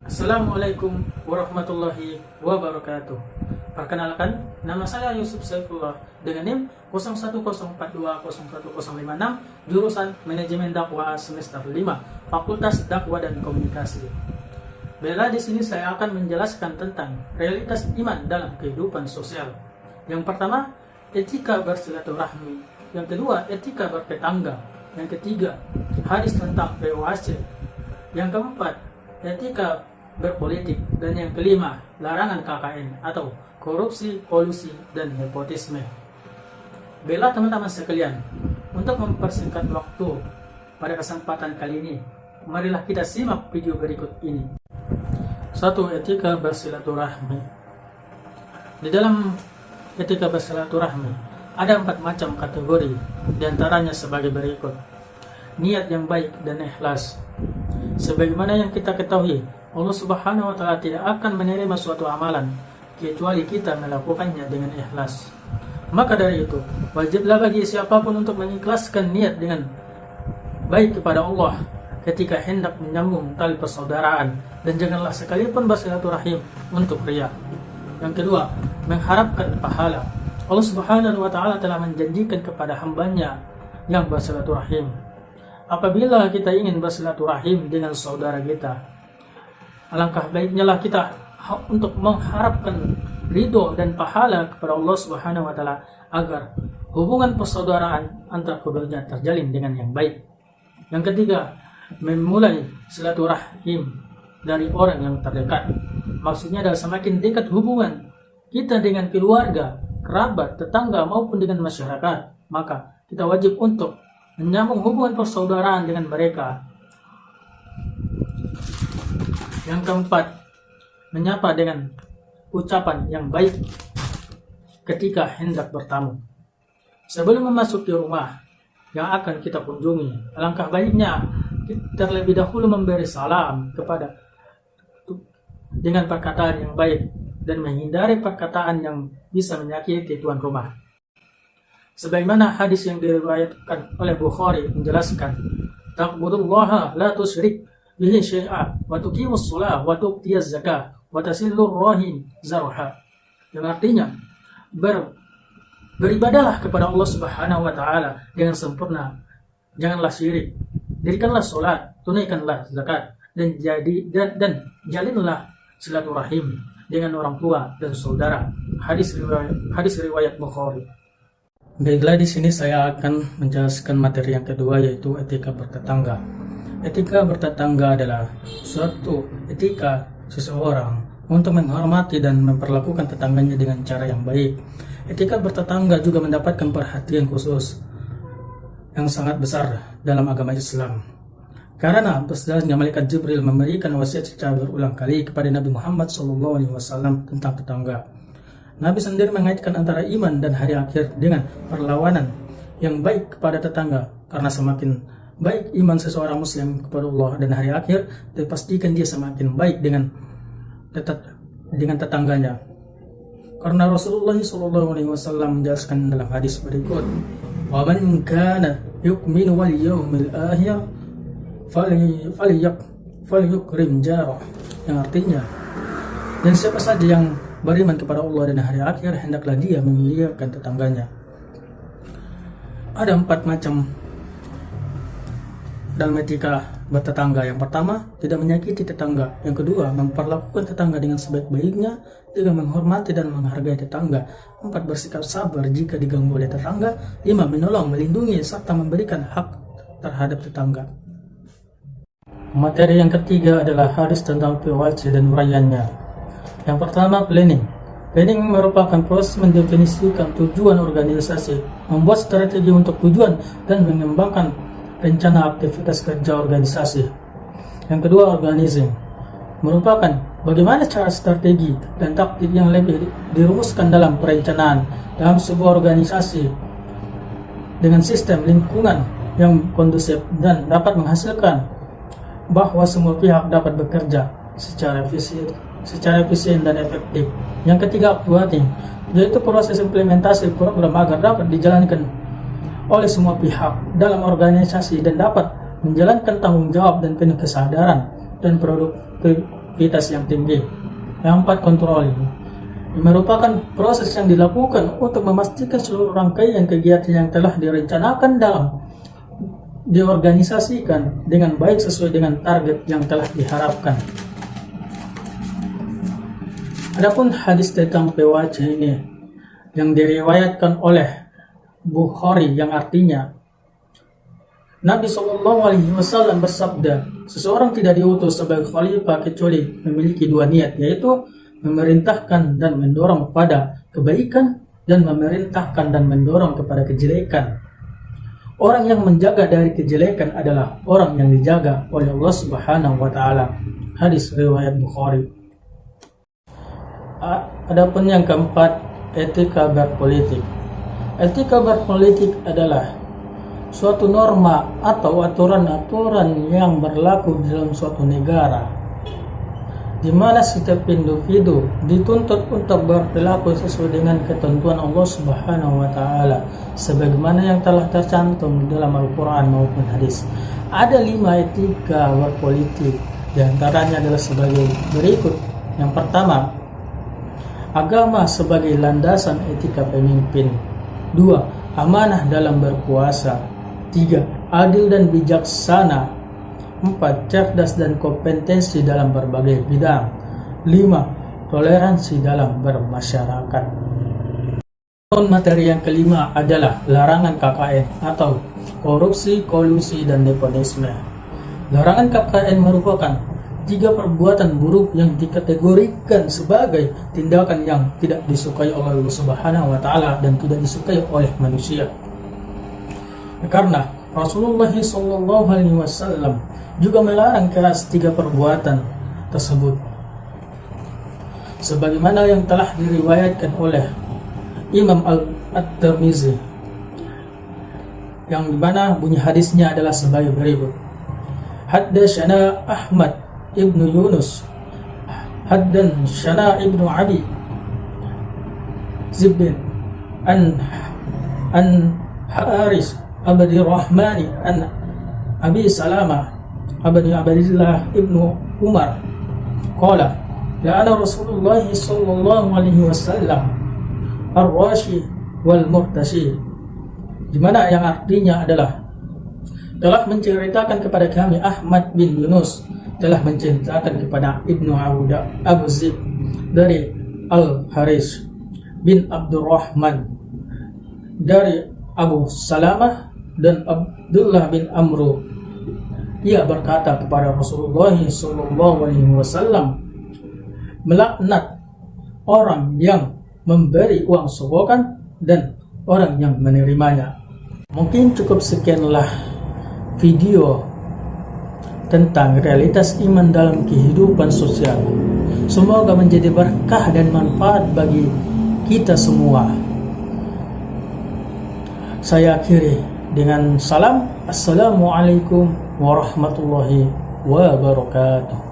Assalamualaikum warahmatullahi wabarakatuh. Perkenalkan, nama saya Yusuf Saifullah dengan NIM 0104201056, jurusan Manajemen Dakwah semester 5, Fakultas Dakwah dan Komunikasi. Bella di sini saya akan menjelaskan tentang realitas iman dalam kehidupan sosial. Yang pertama, etika bersilaturahmi. Yang kedua, etika bertetangga. Yang ketiga, hadis tentang POAC. Yang keempat, etika berpolitik. Dan yang kelima, larangan KKN atau korupsi, kolusi, dan nepotisme. Bella teman-teman sekalian, untuk mempersingkat waktu pada kesempatan kali ini, marilah kita simak video berikut ini. 1. Etika bersilaturahmi. Di dalam etika bersilaturahmi ada 4 macam kategori, diantaranya sebagai berikut. Niat yang baik dan ikhlas. Sebagaimana yang kita ketahui, Allah Subhanahu wa Ta'ala tidak akan menerima suatu amalan kecuali kita melakukannya dengan ikhlas. Maka dari itu, wajiblah bagi siapapun untuk mengikhlaskan niat dengan baik kepada Allah ketika hendak menyambung tali persaudaraan, dan janganlah sekalipun bersilaturahim untuk riya. Yang kedua, mengharapkan pahala. Allah Subhanahu wa Ta'ala telah menjanjikan kepada hambanya yang bersilaturahim, apabila kita ingin bersilaturahim dengan saudara kita, alangkah baiknya lah kita untuk mengharapkan ridho dan pahala kepada Allah Subhanahu wa Ta'ala agar hubungan persaudaraan antar keduanya terjalin dengan yang baik. Yang ketiga, memulai silaturahim dari orang yang terdekat. Maksudnya adalah semakin dekat hubungan kita dengan keluarga, kerabat, tetangga maupun dengan masyarakat, maka kita wajib untuk menyambung hubungan persaudaraan dengan mereka. Yang keempat, menyapa dengan ucapan yang baik ketika hendak bertamu. Sebelum memasuki rumah yang akan kita kunjungi, alangkah baiknya kita terlebih dahulu memberi salam kepada dengan perkataan yang baik dan menghindari perkataan yang bisa menyakiti tuan rumah. Sebagaimana hadis yang diriwayatkan oleh Bukhari menjelaskan, "Ta'budullaha la tusyrik bihi syai'a wa tuqimus shalah wa tu'tiyaz zakah wa tasillur rahim zarha." Yang artinya, beribadalah kepada Allah Subhanahu wa Ta'ala dengan sempurna, janganlah syirik, dirikanlah salat, tunaikanlah zakat, dan jalinlah silaturahim dengan orang tua dan saudara. Hadis riwayat Bukhari. Baiklah, di sini saya akan menjelaskan materi yang kedua, yaitu etika bertetangga. Etika bertetangga adalah suatu etika seseorang untuk menghormati dan memperlakukan tetangganya dengan cara yang baik. Etika bertetangga juga mendapatkan perhatian khusus yang sangat besar dalam agama Islam, karena setelahnya malaikat Jibril memberikan wasiat secara berulang kali kepada Nabi Muhammad SAW tentang tetangga. Nabi sendiri mengaitkan antara iman dan hari akhir dengan perlawanan yang baik kepada tetangga, karena semakin baik iman seseorang muslim kepada Allah dan hari akhir, dipastikan dia semakin baik dengan tetangganya. Karena Rasulullah SAW menjelaskan dalam hadis berikut, "Wa man kana yu'minu wal yawmil akhir falyukrim jarah." Yang artinya, dan siapa saja yang beriman kepada Allah dan hari akhir, hendaklah dia memuliakan tetangganya. Ada 4 macam dalam etika bertetangga. Yang pertama, tidak menyakiti tetangga. Yang kedua, memperlakukan tetangga dengan sebaik-baiknya. 3. Menghormati dan menghargai tetangga. 4. Bersikap sabar jika diganggu oleh tetangga. 5. Menolong, melindungi, serta memberikan hak terhadap tetangga. Materi yang ketiga adalah hadis tentang POAC dan uraiannya. Yang pertama, planning. Planning merupakan proses mendefinisikan tujuan organisasi, membuat strategi untuk tujuan, dan mengembangkan rencana aktivitas kerja organisasi. Yang kedua, organizing. Merupakan bagaimana cara strategi dan taktik yang lebih dirumuskan dalam perencanaan dalam sebuah organisasi dengan sistem lingkungan yang kondusif dan dapat menghasilkan bahwa semua pihak dapat bekerja secara efisien dan efektif. Yang ketiga, uploading, yaitu proses implementasi program agar dapat dijalankan oleh semua pihak dalam organisasi dan dapat menjalankan tanggung jawab dan penuh kesadaran dan produktivitas yang tinggi. Yang keempat, controlling. Ini merupakan proses yang dilakukan untuk memastikan seluruh rangkaian kegiatan yang telah direncanakan dalam diorganisasikan dengan baik sesuai dengan target yang telah diharapkan. Adapun hadis tentang pewajah ini yang diriwayatkan oleh Bukhari yang artinya Nabi SAW bersabda, seseorang tidak diutus sebagai khalifah kecuali memiliki dua niat, yaitu memerintahkan dan mendorong kepada kebaikan dan memerintahkan dan mendorong kepada kejelekan. Orang yang menjaga dari kejelekan adalah orang yang dijaga oleh Allah Subhanahu wa taala. Hadis riwayat Bukhari. Adapun yang keempat, etika berpolitik. Etika berpolitik adalah suatu norma atau aturan-aturan yang berlaku dalam suatu negara, di mana setiap individu dituntut untuk berperilaku sesuai dengan ketentuan Allah Subhanahu wa taala sebagaimana yang telah tercantum dalam Al-Qur'an maupun hadis. Ada 5 etika berpolitik, di antaranya adalah sebagai berikut. Yang pertama, agama sebagai landasan etika pemimpin. 2. Amanah dalam berkuasa. 3. Adil dan bijaksana. 4. Cerdas dan kompetensi dalam berbagai bidang. 5. Toleransi dalam bermasyarakat. Materi yang kelima adalah larangan KKN atau korupsi, kolusi, dan nepotisme. Larangan KKN merupakan 3 perbuatan buruk yang dikategorikan sebagai tindakan yang tidak disukai oleh Allah Subhanahu wa taala dan tidak disukai oleh manusia. Karena Rasulullah SAW juga melarang keras 3 perbuatan tersebut, sebagaimana yang telah diriwayatkan oleh Imam At-Tirmizi, yang dimana bunyi hadisnya adalah sebagai berikut. Haddatsana Ahmad ibnu Yunus, haddatsana ibnu Abi Zibin an Haris Abdi Rahmani an Abi Salamah Abdi Abdillah ibnu Umar qala la'ana Rasulullah sallallahu alaihi wasallam ar-rashi wal murtashi, di mana yang artinya adalah telah menceritakan kepada kami Ahmad bin Yunus telah menceritakan kepada Ibnu Abu Zib dari Al-Haris bin Abdurrahman dari Abu Salamah dan Abdullah bin Amru. Ia berkata kepada Rasulullah SAW, melaknat orang yang memberi uang sogokan dan orang yang menerimanya. Mungkin cukup sekianlah video tentang realitas iman dalam kehidupan sosial. Semoga menjadi berkah dan manfaat bagi kita semua. Saya akhiri dengan salam. Assalamualaikum warahmatullahi wabarakatuh.